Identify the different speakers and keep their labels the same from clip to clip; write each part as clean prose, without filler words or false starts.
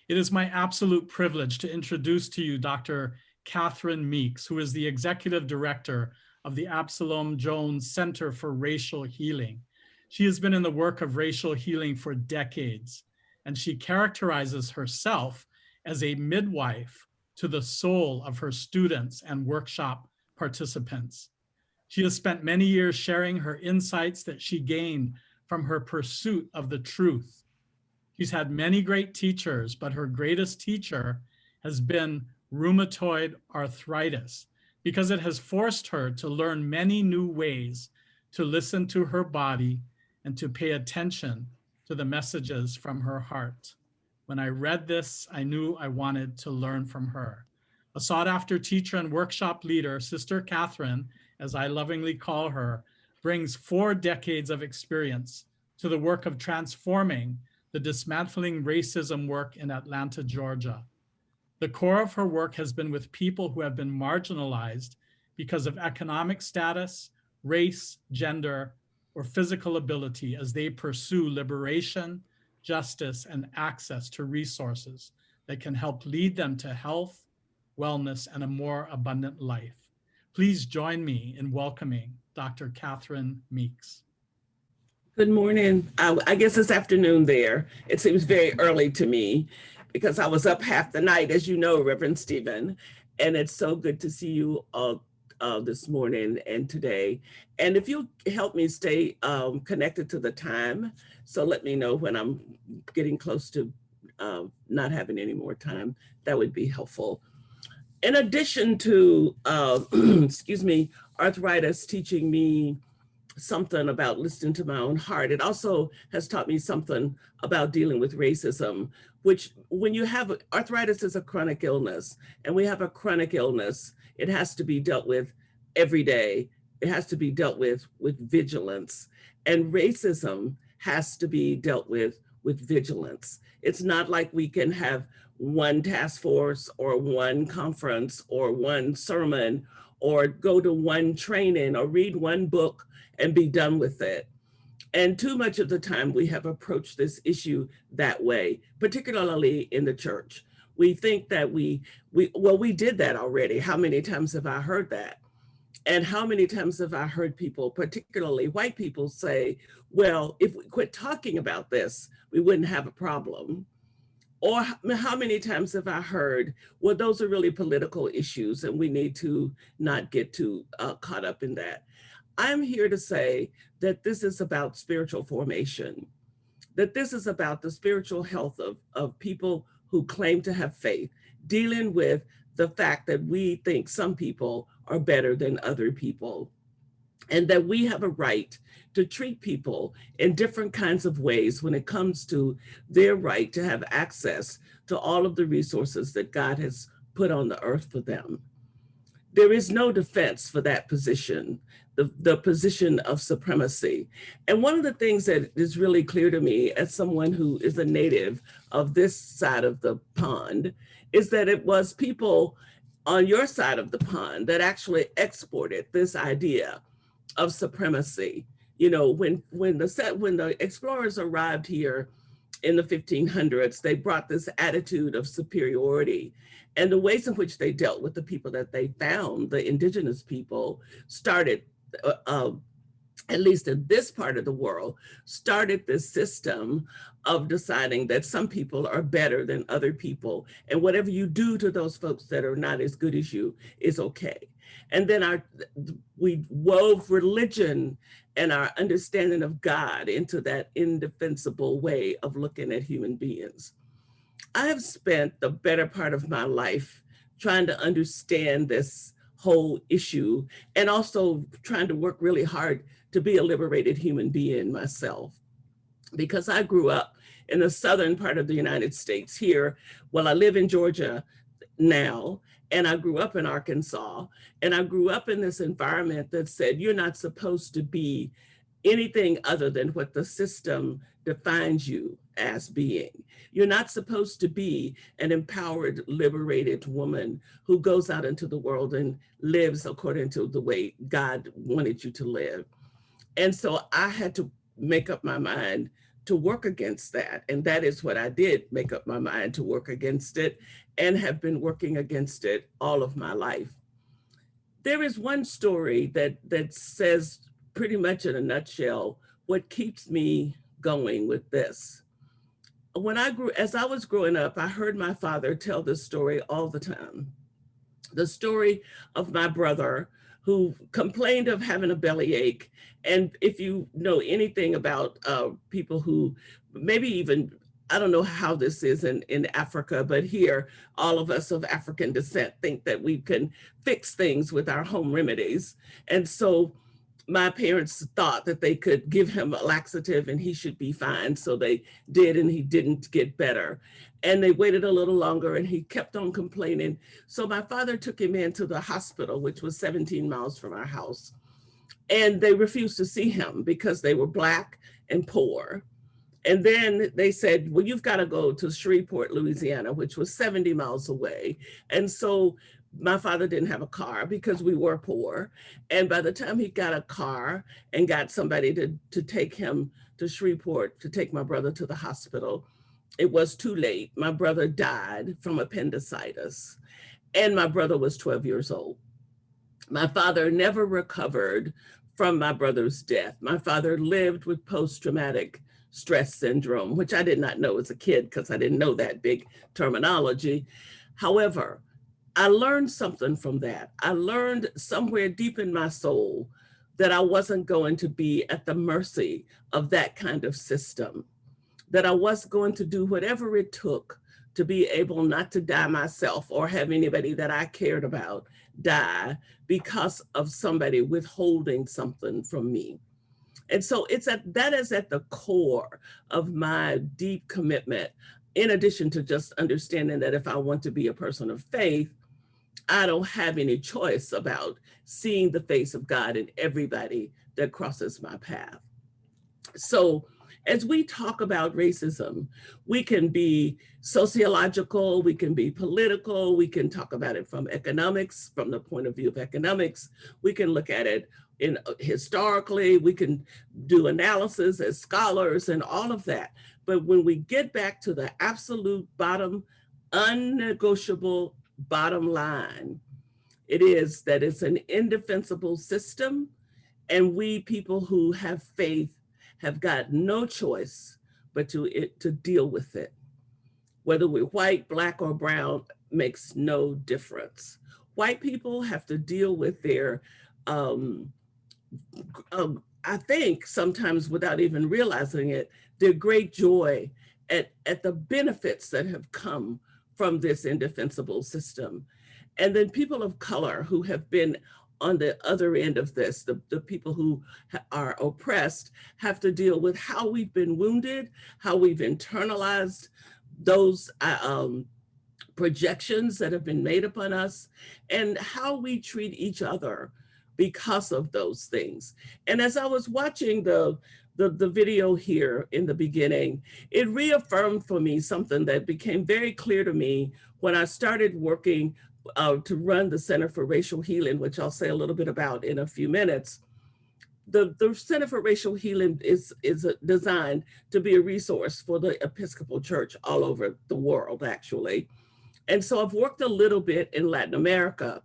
Speaker 1: It is my absolute privilege to introduce to you Dr. Catherine Meeks, who is the Executive Director of the Absalom Jones Center for Racial Healing. She has been in the work of racial healing for decades, and she characterizes herself as a midwife to the soul of her students and workshop participants. She has spent many years sharing her insights that she gained from her pursuit of the truth. She's had many great teachers, but her greatest teacher has been rheumatoid arthritis because it has forced her to learn many new ways to listen to her body and to pay attention to the messages from her heart. When I read this, I knew I wanted to learn from her. A sought-after teacher and workshop leader, Sister Catherine, as I lovingly call her, brings 4 decades of experience to the work of transforming the dismantling racism work in Atlanta, Georgia. The core of her work has been with people who have been marginalized because of economic status, race, gender, or physical ability as they pursue liberation, justice, and access to resources that can help lead them to health, wellness, and a more abundant life. Please join me in welcoming Dr. Catherine Meeks.
Speaker 2: Good morning. I guess it's afternoon there. It seems very early to me because I was up half the night, as you know, Reverend Stephen, and it's so good to see you all this morning and today. And if you help me stay connected to the time, so let me know when I'm getting close to not having any more time, that would be helpful. In addition to, excuse me, arthritis teaching me something about listening to my own heart, it also has taught me something about dealing with racism, which when you have arthritis is a chronic illness, and we have a chronic illness, it has to be dealt with every day. It has to be dealt with vigilance, and racism has to be dealt with vigilance. It's not like we can have one task force or one conference or one sermon or go to one training or read one book and be done with it. And too much of the time we have approached this issue that way, particularly in the church. We think that we did that already. How many times have I heard that? And how many times have I heard people, particularly white people, say, well, if we quit talking about this, we wouldn't have a problem. Or how many times have I heard, well, those are really political issues and we need to not get too caught up in that. I'm here to say that this is about spiritual formation, that this is about the spiritual health of people who claim to have faith, dealing with the fact that we think some people are better than other people, and that we have a right to treat people in different kinds of ways when it comes to their right to have access to all of the resources that God has put on the earth for them. There is no defense for that position, the position of supremacy. And one of the things that is really clear to me as someone who is a native of this side of the pond is that it was people on your side of the pond that actually exported this idea of supremacy. You know, when the explorers arrived here in the 1500s, they brought this attitude of superiority, and the ways in which they dealt with the people that they found, the indigenous people, started, at least in this part of the world, started this system of deciding that some people are better than other people, and whatever you do to those folks that are not as good as you is okay. And then we wove religion and our understanding of God into that indefensible way of looking at human beings. I have spent the better part of my life trying to understand this whole issue and also trying to work really hard to be a liberated human being myself. Because I grew up in the southern part of the United States here. Well, I live in Georgia now, and I grew up in Arkansas, and I grew up in this environment that said, you're not supposed to be anything other than what the system defines you as being. You're not supposed to be an empowered, liberated woman who goes out into the world and lives according to the way God wanted you to live. And so I had to make up my mind to work against that. And that is what I did, make up my mind to work against it, and have been working against it all of my life. There is one story that says pretty much in a nutshell what keeps me going with this. As I was growing up, I heard my father tell this story all the time. The story of my brother who complained of having a bellyache. And if you know anything about people who maybe even, I don't know how this is in Africa, but here, all of us of African descent think that we can fix things with our home remedies. And so my parents thought that they could give him a laxative and he should be fine. So they did, and he didn't get better. And they waited a little longer and he kept on complaining. So my father took him into the hospital, which was 17 miles from our house. And they refused to see him because they were Black and poor. And then they said, well, you've got to go to Shreveport, Louisiana, which was 70 miles away. And so my father didn't have a car because we were poor. And by the time he got a car and got somebody to take him to Shreveport, to take my brother to the hospital, it was too late. My brother died from appendicitis, and my brother was 12 years old. My father never recovered from my brother's death. My father lived with post-traumatic stress syndrome, which I did not know as a kid because I didn't know that big terminology. However, I learned something from that. I learned somewhere deep in my soul that I wasn't going to be at the mercy of that kind of system, that I was going to do whatever it took to be able not to die myself or have anybody that I cared about die because of somebody withholding something from me. And so that is at the core of my deep commitment, in addition to just understanding that if I want to be a person of faith, I don't have any choice about seeing the face of God in everybody that crosses my path. So as we talk about racism, we can be sociological, we can be political, we can talk about it from economics, from the point of view of economics, we can look at it historically, we can do analysis as scholars and all of that. But when we get back to the absolute bottom, unnegotiable bottom line, it is that it's an indefensible system, and we people who have faith have got no choice but to deal with it. Whether we're white, Black, or brown makes no difference. White people have to deal with their, I think sometimes without even realizing it, their great joy at the benefits that have come from this indefensible system. And then people of color who have been on the other end of this, the people who are oppressed, have to deal with how we've been wounded, how we've internalized those projections that have been made upon us, and how we treat each other because of those things. And as I was watching the video here in the beginning, it reaffirmed for me something that became very clear to me when I started working to run the Center for Racial Healing, which I'll say a little bit about in a few minutes. The Center for Racial Healing is designed to be a resource for the Episcopal Church all over the world, actually. And so I've worked a little bit in Latin America.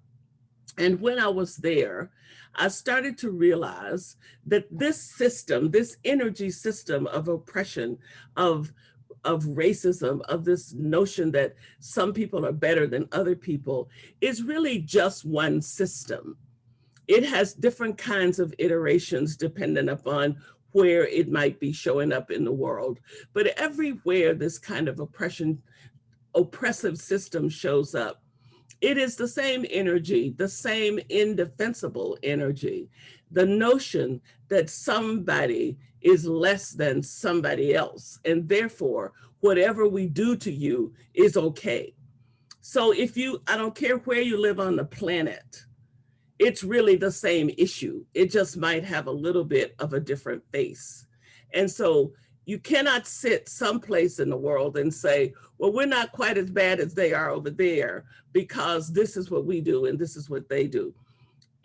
Speaker 2: And when I was there, I started to realize that this system, this energy system of oppression, of racism, of this notion that some people are better than other people, is really just one system. It has different kinds of iterations depending upon where it might be showing up in the world. But everywhere this kind of oppressive system shows up, it is the same energy, the same indefensible energy, the notion that somebody is less than somebody else, and therefore whatever we do to you is okay. So I don't care where you live on the planet, it's really the same issue. It just might have a little bit of a different face. And so you cannot sit someplace in the world and say, well, we're not quite as bad as they are over there because this is what we do and this is what they do.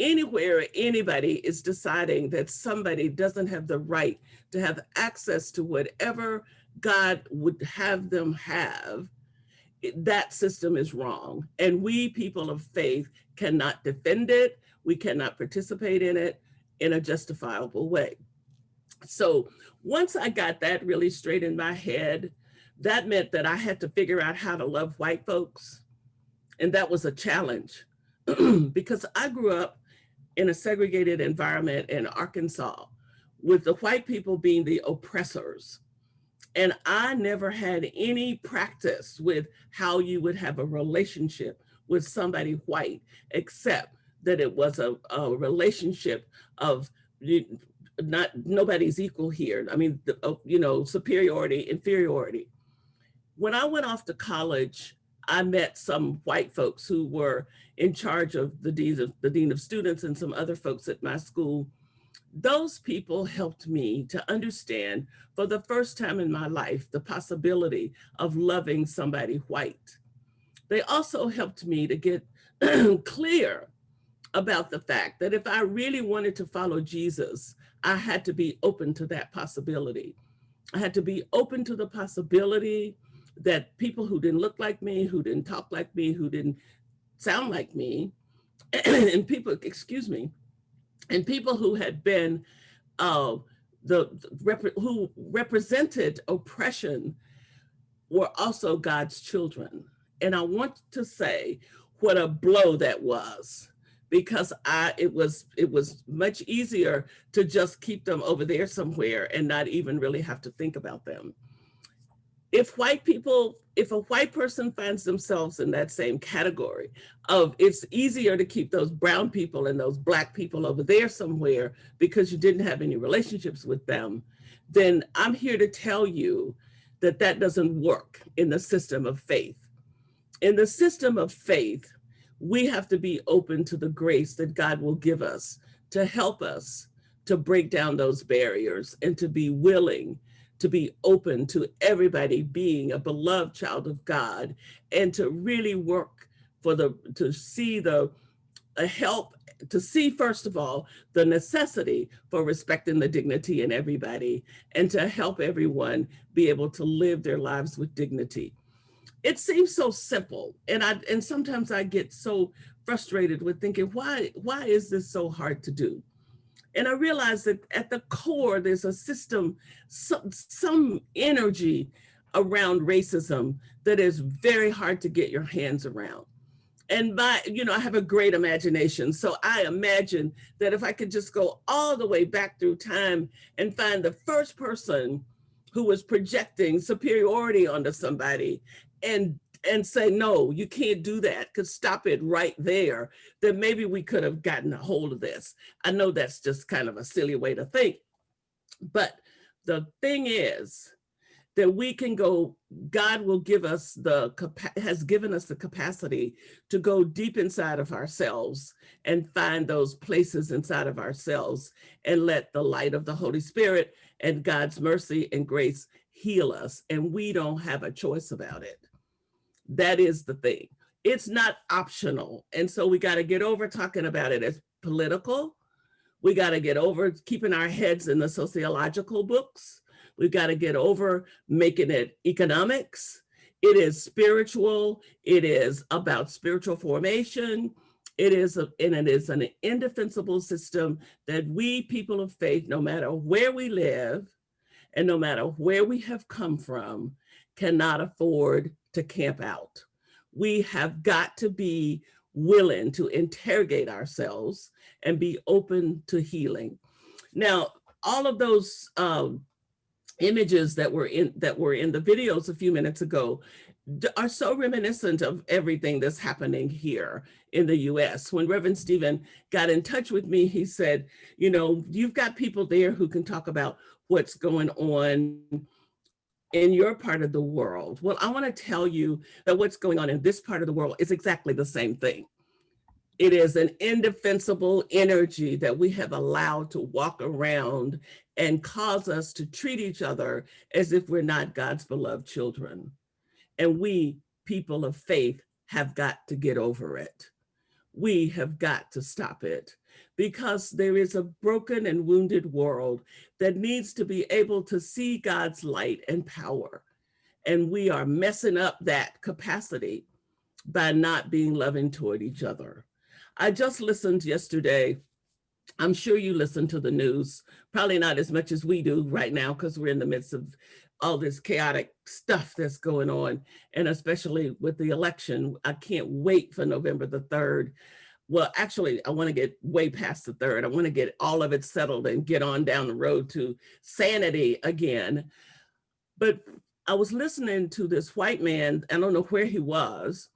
Speaker 2: anywhere anybody is deciding that somebody doesn't have the right to have access to whatever God would have them have, that system is wrong. And we people of faith cannot defend it. We cannot participate in it in a justifiable way. So once I got that really straight in my head, that meant that I had to figure out how to love white folks. And that was a challenge because I grew up in a segregated environment in Arkansas with the white people being the oppressors. And I never had any practice with how you would have a relationship with somebody white, except that it was a relationship of nobody's equal here. I mean, superiority, inferiority. When I went off to college, I met some white folks who were in charge of the dean of students and some other folks at my school. Those people helped me to understand for the first time in my life the possibility of loving somebody white. They also helped me to get clear about the fact that if I really wanted to follow Jesus, I had to be open to that possibility. I had to be open to the possibility that people who didn't look like me, who didn't talk like me, who didn't sound like me, and people, and people who had been who represented oppression were also God's children. And I want to say what a blow that was, because it was much easier to just keep them over there somewhere and not even really have to think about them. If a white person finds themselves in that same category of it's easier to keep those brown people and those Black people over there somewhere because you didn't have any relationships with them, then I'm here to tell you that that doesn't work in the system of faith. In the system of faith, we have to be open to the grace that God will give us to help us to break down those barriers and to be willing to be open to everybody being a beloved child of God, and to really work to see first of all, the necessity for respecting the dignity in everybody, and to help everyone be able to live their lives with dignity. It seems so simple, and sometimes I get so frustrated with thinking, why is this so hard to do? And I realized that at the core, there's a system, some energy around racism that is very hard to get your hands around. And I have a great imagination. So I imagine that if I could just go all the way back through time and find the first person who was projecting superiority onto somebody and say, no, you can't do that, could stop it right there, then maybe we could have gotten a hold of this. I know that's just kind of a silly way to think, but the thing is that we can go, God will give us has given us the capacity to go deep inside of ourselves and find those places inside of ourselves and let the light of the Holy Spirit and God's mercy and grace heal us. And we don't have a choice about it. That is the thing. It's not optional. And so we got to get over talking about it as political. We got to get over keeping our heads in the sociological books. We've got to get over making it economics. It is spiritual. It is about spiritual formation. It is an indefensible system that we people of faith, no matter where we live and no matter where we have come from, cannot afford to camp out. We have got to be willing to interrogate ourselves and be open to healing. Now, all of those images that were in the videos a few minutes ago are so reminiscent of everything that's happening here in the US. When Reverend Stephen got in touch with me, he said, you've got people there who can talk about what's going on in your part of the world. Well, I want to tell you that what's going on in this part of the world is exactly the same thing. It is an indefensible energy that we have allowed to walk around and cause us to treat each other as if we're not God's beloved children. And we, people of faith, have got to get over it. we have got to stop it, because there is a broken and wounded world that needs to be able to see God's light and power. And we are messing up that capacity by not being loving toward each other. I just listened yesterday. I'm sure you listen to the news, probably not as much as we do right now, because we're in the midst of all this chaotic stuff that's going on. And especially with the election, I can't wait for November the 3rd. Well, actually, I want to get way past the 3rd. I want to get all of it settled and get on down the road to sanity again. But I was listening to this white man, I don't know where he was,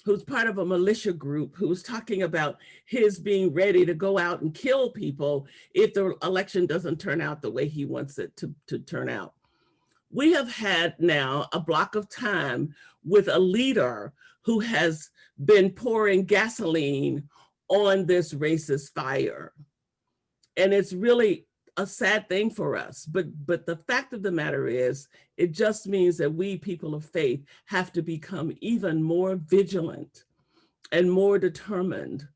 Speaker 2: who's part of a militia group, who was talking about his being ready to go out and kill people if the election doesn't turn out the way he wants it to turn out. We have had now a block of time with a leader who has been pouring gasoline on this racist fire. And it's really a sad thing for us. But the fact of the matter is, it just means that we people of faith have to become even more vigilant and more determined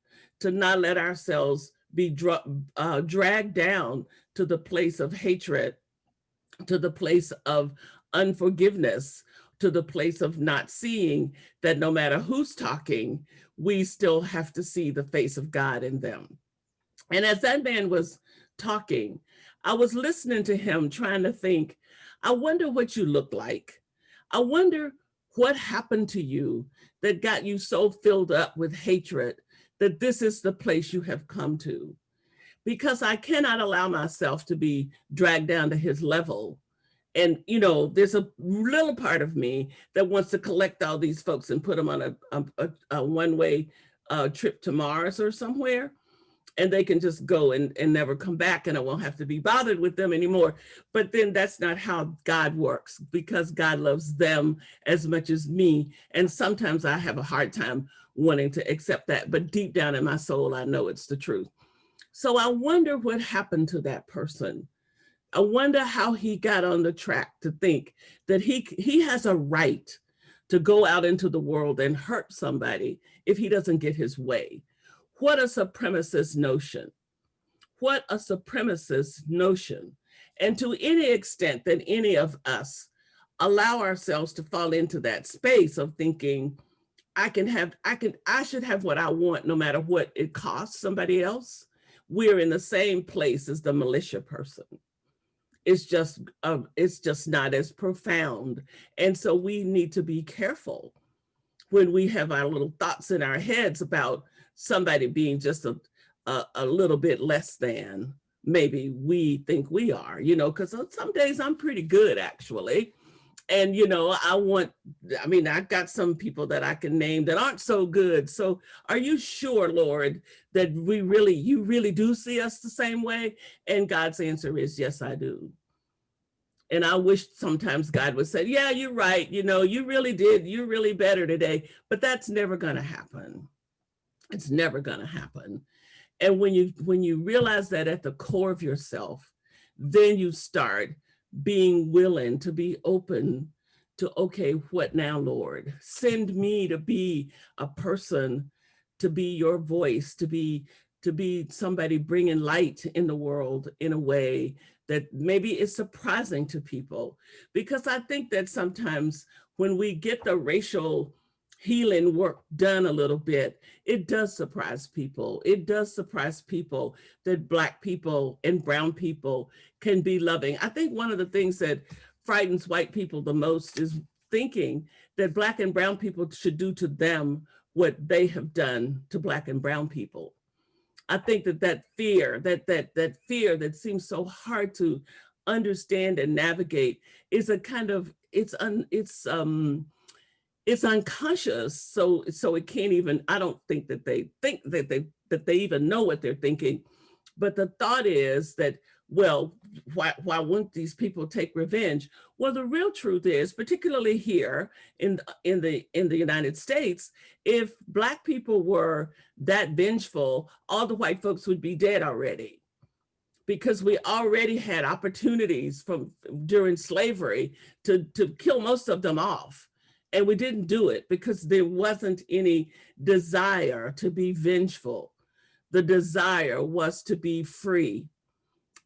Speaker 2: to not let ourselves be dragged down to the place of hatred, to the place of unforgiveness, to the place of not seeing that no matter who's talking, we still have to see the face of God in them. And as that man was talking, I was listening to him trying to think, I wonder what you look like. I wonder what happened to you that got you so filled up with hatred that this is the place you have come to. Because I cannot allow myself to be dragged down to his level. And, you know, there's a little part of me that wants to collect all these folks and put them on a one-way trip to Mars or somewhere. And they can just go and never come back, and I won't have to be bothered with them anymore. But then that's not how God works, because God loves them as much as me. And sometimes I have a hard time wanting to accept that, but deep down in my soul, I know it's the truth. So I wonder what happened to that person. I wonder how he got on the track to think that he has a right to go out into the world and hurt somebody if he doesn't get his way. What a supremacist notion. What a supremacist notion. And to any extent that any of us allow ourselves to fall into that space of thinking, I should have what I want no matter what it costs somebody else, we're in the same place as the militia person. It's just not as profound. And so we need to be careful when we have our little thoughts in our heads about somebody being just a little bit less than maybe we think we are, you know, because some days I'm pretty good, actually. And, you know, I've got some people that I can name that aren't so good. So are you sure, Lord, that you really do see us the same way? And God's answer is, yes, I do. And I wish sometimes God would say, yeah, you're right. You know, you really did. You're really better today. But that's never going to happen. It's never going to happen. And when you realize that at the core of yourself, then you start being willing to be open to, okay, what now, Lord? Send me to be a person, to be your voice, to be somebody bringing light in the world in a way that maybe is surprising to people. Because I think that sometimes when we get the racial healing work done a little bit, it does surprise people. It does surprise people that Black people and brown people can be loving. I think one of the things that frightens white people the most is thinking that Black and brown people should do to them what they have done to Black and brown people. I think that fear that seems so hard to understand and navigate is a kind of, it's unconscious, so it can't even, I don't think that they think that they even know what they're thinking. But the thought is that, well, why wouldn't these people take revenge? Well, the real truth is, particularly here in the United States, if Black people were that vengeful, all the white folks would be dead already, because we already had opportunities during slavery to kill most of them off. And we didn't do it because there wasn't any desire to be vengeful. The desire was to be free.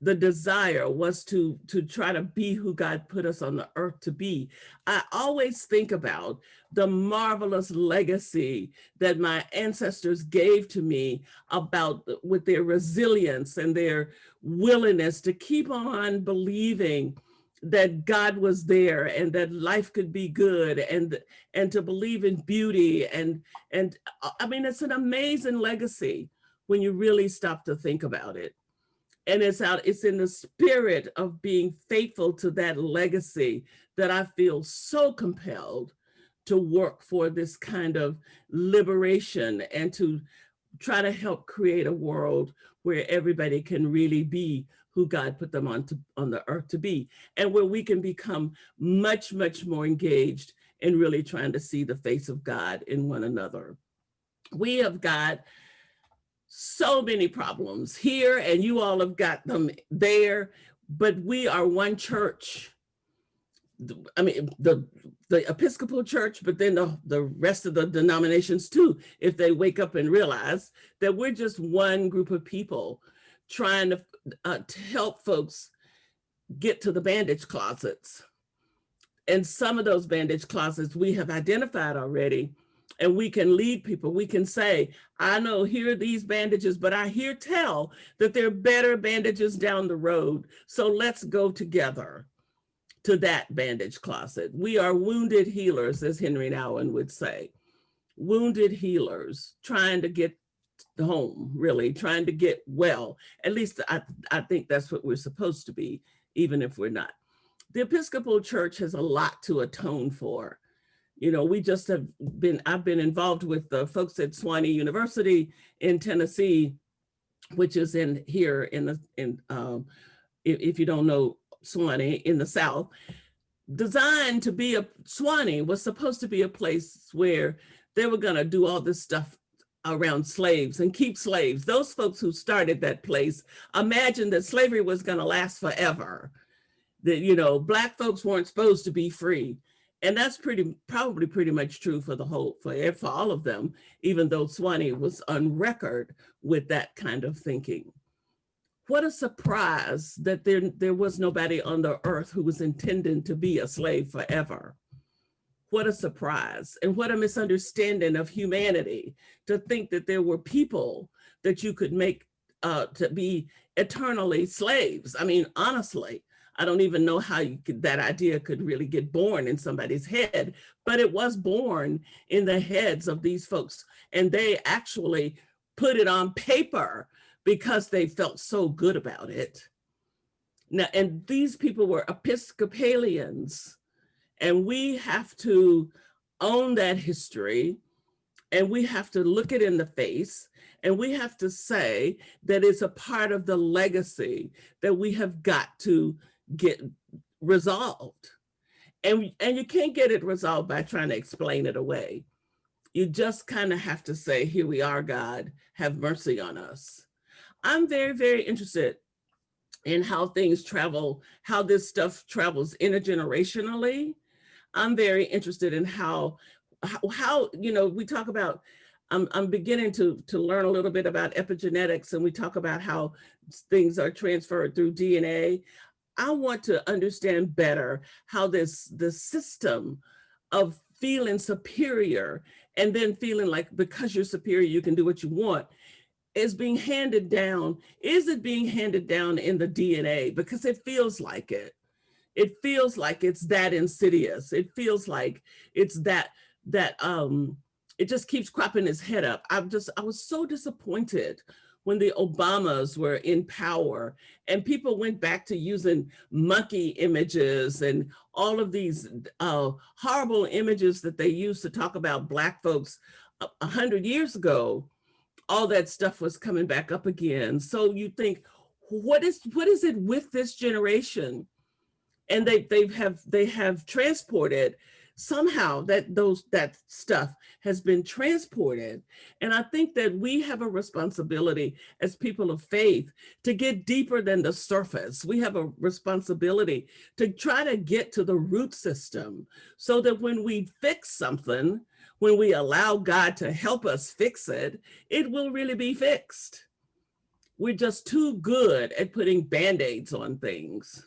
Speaker 2: The desire was to try to be who God put us on the earth to be. I always think about the marvelous legacy that my ancestors gave to me about with their resilience and their willingness to keep on believing that God was there and that life could be good, and to believe in beauty. And I mean, it's an amazing legacy when you really stop to think about it. And it's in the spirit of being faithful to that legacy that I feel so compelled to work for this kind of liberation and to try to help create a world where everybody can really be who God put them on the earth to be, and where we can become much, much more engaged in really trying to see the face of God in one another. We have got so many problems here, and you all have got them there, but we are one church. I mean, the Episcopal Church, but then the rest of the denominations too, if they wake up and realize that we're just one group of people trying to help folks get to the bandage closets. And some of those bandage closets we have identified already, and we can lead people. We can say, I know here are these bandages, but I hear tell that there are better bandages down the road. So let's go together to that bandage closet. We are wounded healers, as Henry Nouwen would say. Wounded healers trying to get home, really, trying to get well. At least I think that's what we're supposed to be, even if we're not. The Episcopal Church has a lot to atone for. You know, I've been involved with the folks at Sewanee University in Tennessee, which is if you don't know Sewanee, in the South. Designed to be Sewanee was supposed to be a place where they were gonna do all this stuff around slaves and keep slaves. Those folks who started that place imagined that slavery was gonna last forever. That, you know, Black folks weren't supposed to be free. And that's probably pretty much true for all of them, even though Sewanee was on record with that kind of thinking. What a surprise that there was nobody on the earth who was intending to be a slave forever. What a surprise, and what a misunderstanding of humanity to think that there were people that you could make to be eternally slaves. I mean, honestly, I don't even know how that idea could really get born in somebody's head, but it was born in the heads of these folks, and they actually put it on paper because they felt so good about it. Now, and these people were Episcopalians, and we have to own that history, and we have to look it in the face, and we have to say that it's a part of the legacy that we have got to get resolved. And you can't get it resolved by trying to explain it away. You just kind of have to say, here we are, God, have mercy on us. I'm very, very interested in how things travel, how this stuff travels intergenerationally. I'm very interested in how you know, we talk about, I'm beginning to learn a little bit about epigenetics, and we talk about how things are transferred through DNA. I want to understand better how the system of feeling superior and then feeling like because you're superior, you can do what you want, is being handed down. Is it being handed down in the DNA? Because it feels like it. It feels like it's that insidious. It feels like it's that it just keeps cropping its head up. I was so disappointed when the Obamas were in power and people went back to using monkey images and all of these horrible images that they used to talk about Black folks 100 years ago. All that stuff was coming back up again. So you think, what is it with this generation? And they have transported somehow that stuff has been transported. And I think that we have a responsibility as people of faith to get deeper than the surface. We have a responsibility to try to get to the root system so that when we fix something, when we allow God to help us fix it, it will really be fixed. We're just too good at putting Band-Aids on things.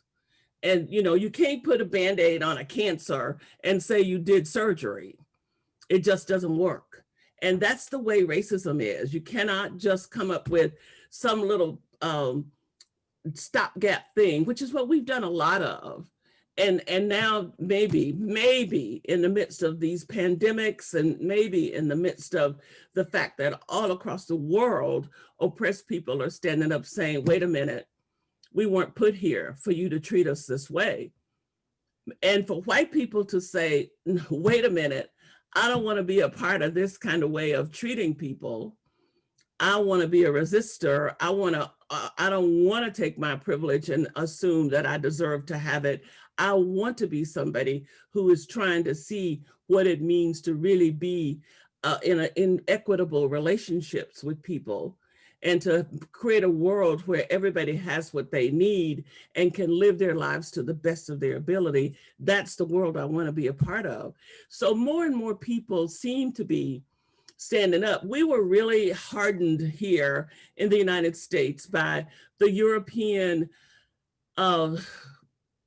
Speaker 2: And you can't put a Band-Aid on a cancer and say you did surgery. It just doesn't work. And that's the way racism is. You cannot just come up with some little stopgap thing, which is what we've done a lot of. And now maybe in the midst of these pandemics, and maybe in the midst of the fact that all across the world, oppressed people are standing up saying, wait a minute, we weren't put here for you to treat us this way. And for white people to say, wait a minute, I don't want to be a part of this kind of way of treating people. I want to be a resistor. I don't want to take my privilege and assume that I deserve to have it. I want to be somebody who is trying to see what it means to really be in equitable relationships with people, and to create a world where everybody has what they need and can live their lives to the best of their ability. That's the world I want to be a part of. So more and more people seem to be standing up. We were really hardened here in the United States by the European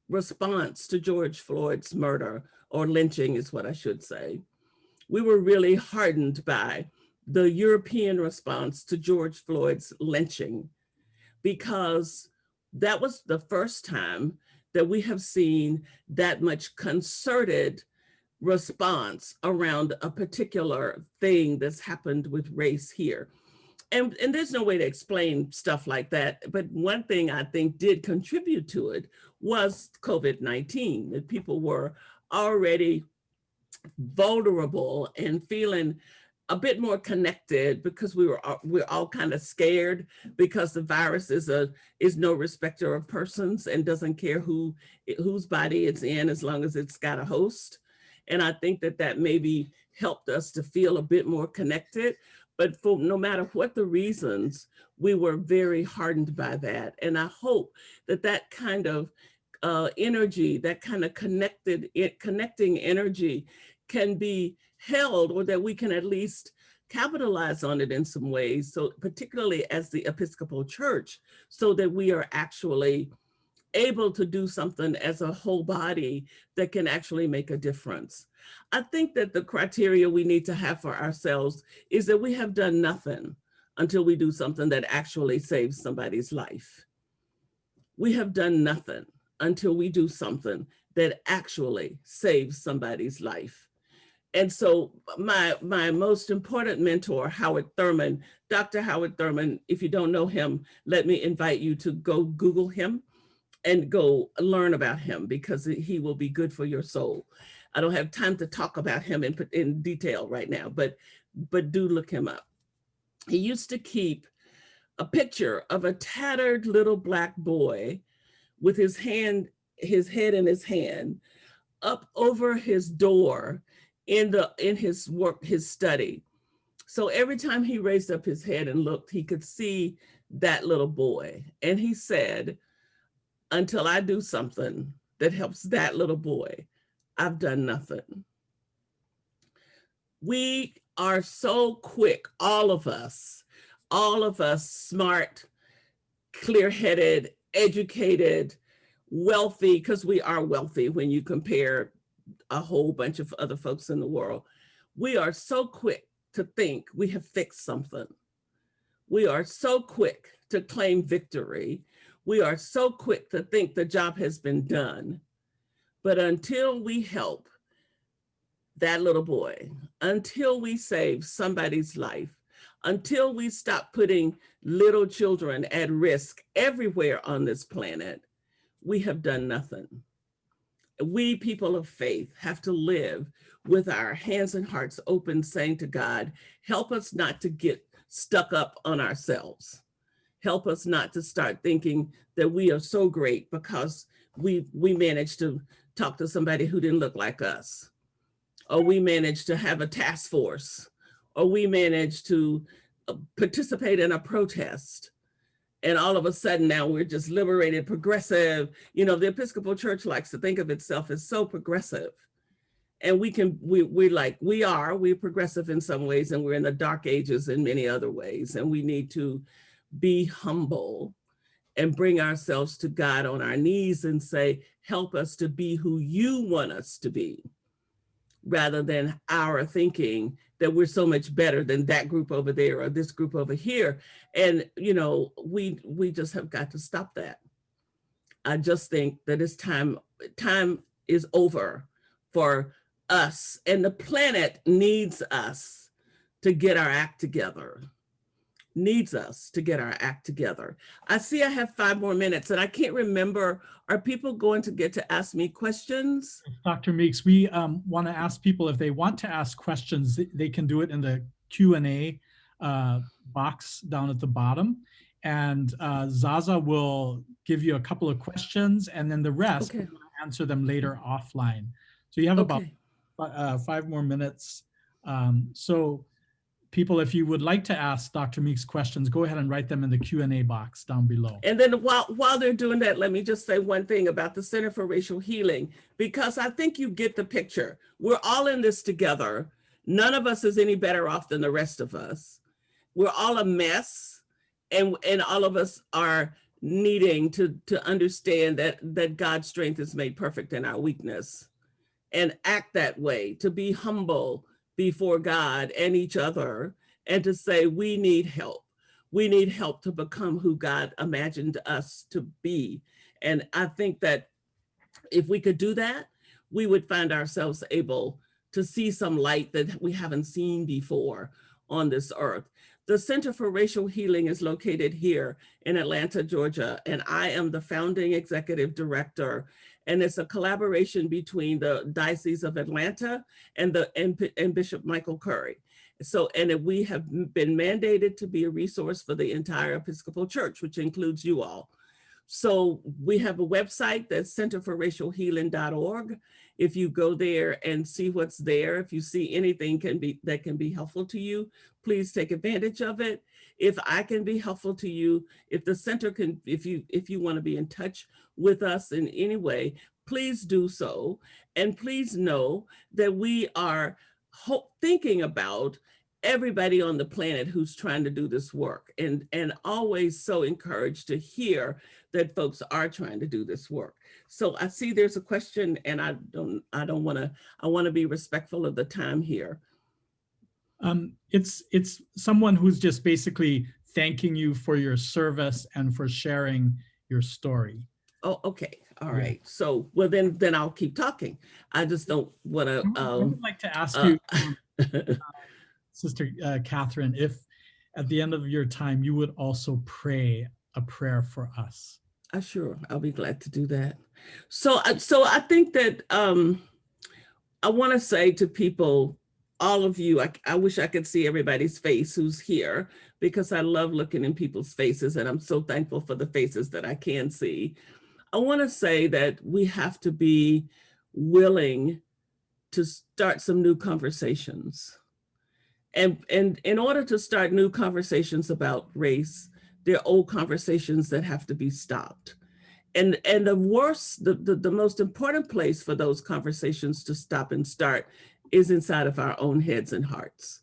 Speaker 2: response to George Floyd's murder, or lynching is what I should say. We were really hardened by the European response to George Floyd's lynching, because that was the first time that we have seen that much concerted response around a particular thing that's happened with race here. And there's no way to explain stuff like that. But one thing I think did contribute to it was COVID-19, that people were already vulnerable and feeling a bit more connected, because we're all kind of scared, because the virus is no respecter of persons and doesn't care whose body it's in, as long as it's got a host. And I think that maybe helped us to feel a bit more connected. But for no matter what the reasons, we were very hardened by that. And I hope that kind of energy, that kind of connecting energy can be held, or that we can at least capitalize on it in some ways. So particularly as the Episcopal Church, so that we are actually able to do something as a whole body that can actually make a difference. I think that the criteria we need to have for ourselves is that we have done nothing until we do something that actually saves somebody's life. We have done nothing until we do something that actually saves somebody's life. And so my most important mentor, Howard Thurman, Dr. Howard Thurman, if you don't know him, let me invite you to go Google him and go learn about him, because he will be good for your soul. I don't have time to talk about him in detail right now, but do look him up. He used to keep a picture of a tattered little Black boy with his head in his hand up over his door in his study. So every time he raised up his head and looked, he could see that little boy. And he said, until I do something that helps that little boy, I've done nothing. We are so quick, all of us, smart, clear-headed, educated, wealthy, because we are wealthy when you compare a whole bunch of other folks in the world. We are so quick to think we have fixed something. We are so quick to claim victory. We are so quick to think the job has been done. But until we help that little boy, until we save somebody's life, until we stop putting little children at risk everywhere on this planet, we have done nothing. We, people of faith, have to live with our hands and hearts open, saying to God, help us not to get stuck up on ourselves. Help us not to start thinking that we are so great because we managed to talk to somebody who didn't look like us. or we managed to have a task force, or we managed to participate in a protest. And all of a sudden now we're just liberated, progressive. You know, the Episcopal Church likes to think of itself as so progressive. And we're progressive in some ways, and we're in the dark ages in many other ways. And we need to be humble and bring ourselves to God on our knees and say, help us to be who you want us to be, rather than our thinking that we're so much better than that group over there or this group over here. And, you know, we just have got to stop that. I just think that it's time is over for us, and the planet needs us to get our act together. I see I have 5 more minutes, and I can't remember, are people going to get to ask me questions?
Speaker 1: Dr. Meeks, we want to ask people if they want to ask questions, they can do it in the Q&A box down at the bottom. And Zaza will give you a couple of questions, and then the rest, we'll answer them later offline. So you have about 5 more minutes. So people, if you would like to ask Dr. Meeks questions, go ahead and write them in the Q&A box down below.
Speaker 2: And then while they're doing that, let me just say one thing about the Center for Racial Healing, because I think you get the picture. We're all in this together. None of us is any better off than the rest of us. We're all a mess, and all of us are needing to understand that God's strength is made perfect in our weakness, and act that way, to be humble before God and each other, and to say, we need help. We need help to become who God imagined us to be. And I think that if we could do that, we would find ourselves able to see some light that we haven't seen before on this earth. The Center for Racial Healing is located here in Atlanta, Georgia, and I am the founding executive director. And it's a collaboration between the Diocese of Atlanta and Bishop Michael Curry. So, and we have been mandated to be a resource for the entire Episcopal Church, which includes you all. So we have a website that's centerforracialhealing.org. If you go there and see what's there, if you see anything that can be helpful to you, please take advantage of it. If I can be helpful to you, if the center can, if you want to be in touch with us in any way, please do so. And please know that we are thinking about everybody on the planet who's trying to do this work, and always so encouraged to hear that folks are trying to do this work. So I see there's a question, and I want to be respectful of the time here.
Speaker 1: It's someone who's just basically thanking you for your service and for sharing your story.
Speaker 2: Oh, okay. All right. So, well, then I'll keep talking. I just don't want to.
Speaker 1: I would like to ask you, Sister Catherine, if at the end of your time, you would also pray a prayer for us.
Speaker 2: Sure, I'll be glad to do that. So I think that I want to say to people, all of you, I wish I could see everybody's face who's here, because I love looking in people's faces, and I'm so thankful for the faces that I can see. I want to say that we have to be willing to start some new conversations. And in order to start new conversations about race, there are old conversations that have to be stopped. And the most important place for those conversations to stop and start is inside of our own heads and hearts.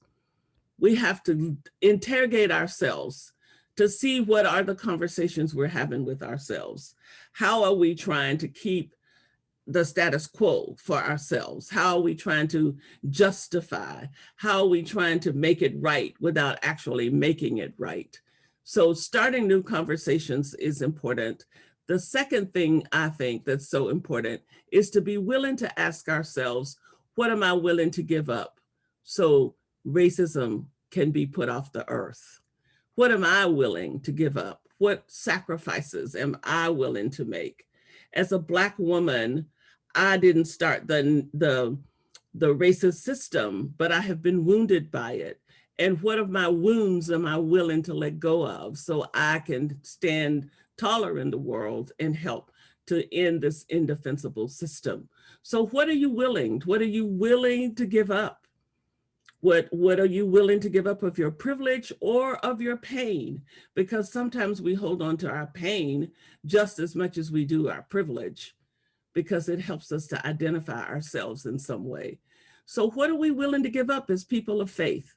Speaker 2: We have to interrogate ourselves to see what are the conversations we're having with ourselves. How are we trying to keep the status quo for ourselves? How are we trying to justify? How are we trying to make it right without actually making it right? So starting new conversations is important. The second thing I think that's so important is to be willing to ask ourselves, what am I willing to give up so racism can be put off the earth? What am I willing to give up? What sacrifices am I willing to make? As a Black woman, I didn't start the racist system, but I have been wounded by it. And what of my wounds am I willing to let go of so I can stand taller in the world and help to end this indefensible system. So what are you willing? What are you willing to give up? What are you willing to give up of your privilege or of your pain? Because sometimes we hold on to our pain just as much as we do our privilege, because it helps us to identify ourselves in some way. So what are we willing to give up as people of faith?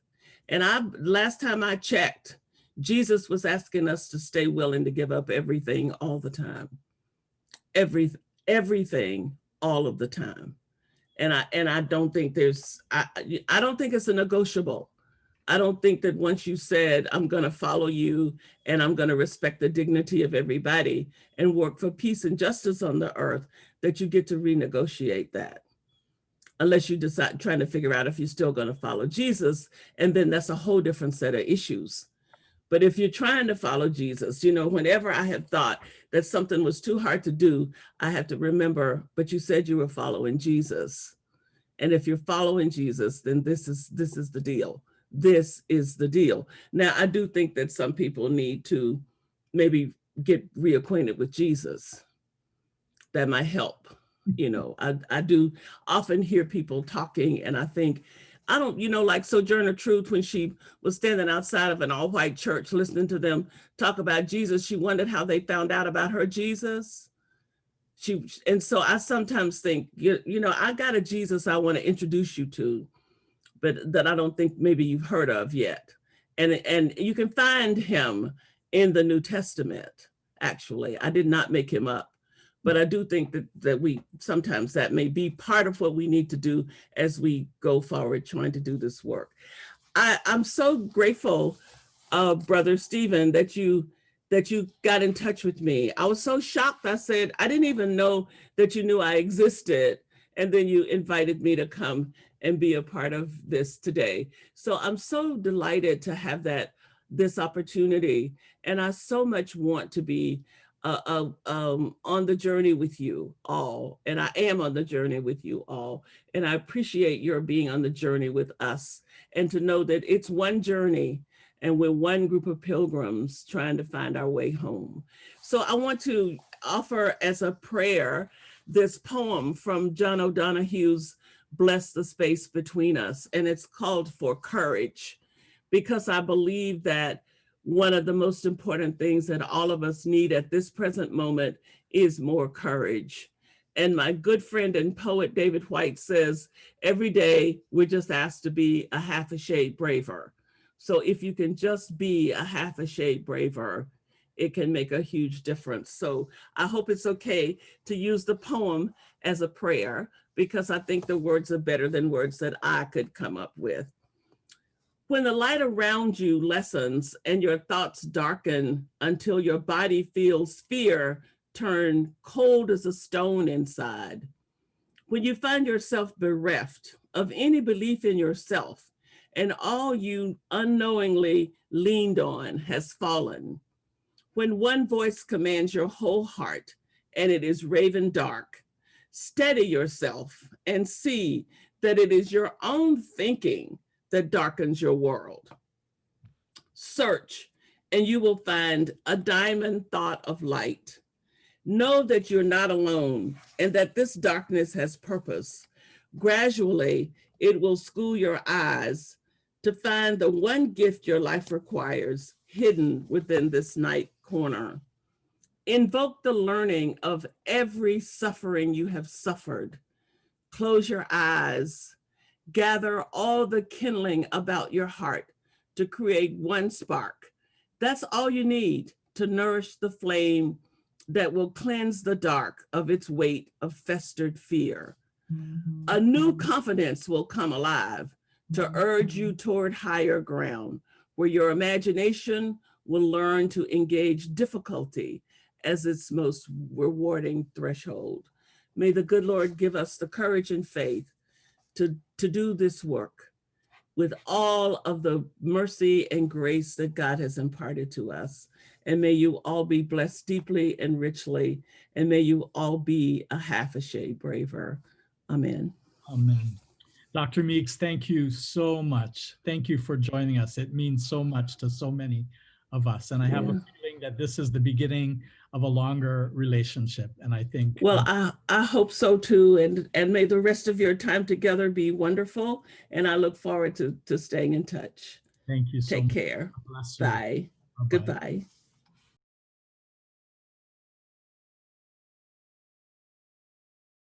Speaker 2: And last time I checked, Jesus was asking us to stay willing to give up everything all the time. Everything all of the time. And I don't think I don't think it's a negotiable. I don't think that once you said, I'm going to follow you and I'm going to respect the dignity of everybody and work for peace and justice on the earth, that you get to renegotiate that. Unless you decide trying to figure out if you're still going to follow Jesus, and then that's a whole different set of issues. But if you're trying to follow Jesus, you know, whenever I have thought that something was too hard to do, I have to remember, but you said you were following Jesus. And if you're following Jesus, then this is the deal. This is the deal. Now, I do think that some people need to maybe get reacquainted with Jesus. That might help. You know, I do often hear people talking, and I think, I don't, you know, like Sojourner Truth, when she was standing outside of an all-white church listening to them talk about Jesus, she wondered how they found out about her Jesus. And so I sometimes think, you know, I got a Jesus I want to introduce you to, but that I don't think maybe you've heard of yet. And you can find him in the New Testament, actually. I did not make him up. But I do think that we sometimes that may be part of what we need to do as we go forward trying to do this work. I'm so grateful, Brother Stephen, that you got in touch with me. I was so shocked. I said, I didn't even know that you knew I existed. And then you invited me to come and be a part of this today. So I'm so delighted to have this opportunity. And I so much want to be on the journey with you all. And I am on the journey with you all. And I appreciate your being on the journey with us, and to know that it's one journey and we're one group of pilgrims trying to find our way home. So I want to offer as a prayer this poem from John O'Donohue's Bless the Space Between Us. And it's called For Courage, because I believe that one of the most important things that all of us need at this present moment is more courage. And my good friend and poet David White says, every day we're just asked to be a half a shade braver. So if you can just be a half a shade braver, it can make a huge difference. So I hope it's okay to use the poem as a prayer, because I think the words are better than words that I could come up with. When the light around you lessens and your thoughts darken until your body feels fear turn cold as a stone inside. When you find yourself bereft of any belief in yourself and all you unknowingly leaned on has fallen. When one voice commands your whole heart and it is raven dark, steady yourself and see that it is your own thinking that darkens your world. Search, and you will find a diamond thought of light. Know that you're not alone and that this darkness has purpose. Gradually, it will school your eyes to find the one gift your life requires hidden within this night corner. Invoke the learning of every suffering you have suffered. Close your eyes. Gather all the kindling about your heart to create one spark. That's all you need to nourish the flame that will cleanse the dark of its weight of festered fear. A new confidence will come alive to urge you toward higher ground, where your imagination will learn to engage difficulty as its most rewarding threshold. May the good Lord give us the courage and faith to do this work with all of the mercy and grace that God has imparted to us. And may you all be blessed deeply and richly, and may you all be a half a shade braver. Amen.
Speaker 1: Amen. Dr. Meeks, thank you so much. Thank you for joining us. It means so much to so many of us. And I have a feeling that this is the beginning of a longer relationship. And I think,
Speaker 2: Well, I hope so too. And may the rest of your time together be wonderful. And I look forward to staying in touch.
Speaker 1: thank you so
Speaker 2: Take
Speaker 1: much.
Speaker 2: care.
Speaker 1: God bless you.
Speaker 2: Bye.
Speaker 1: Bye-bye.
Speaker 2: Goodbye.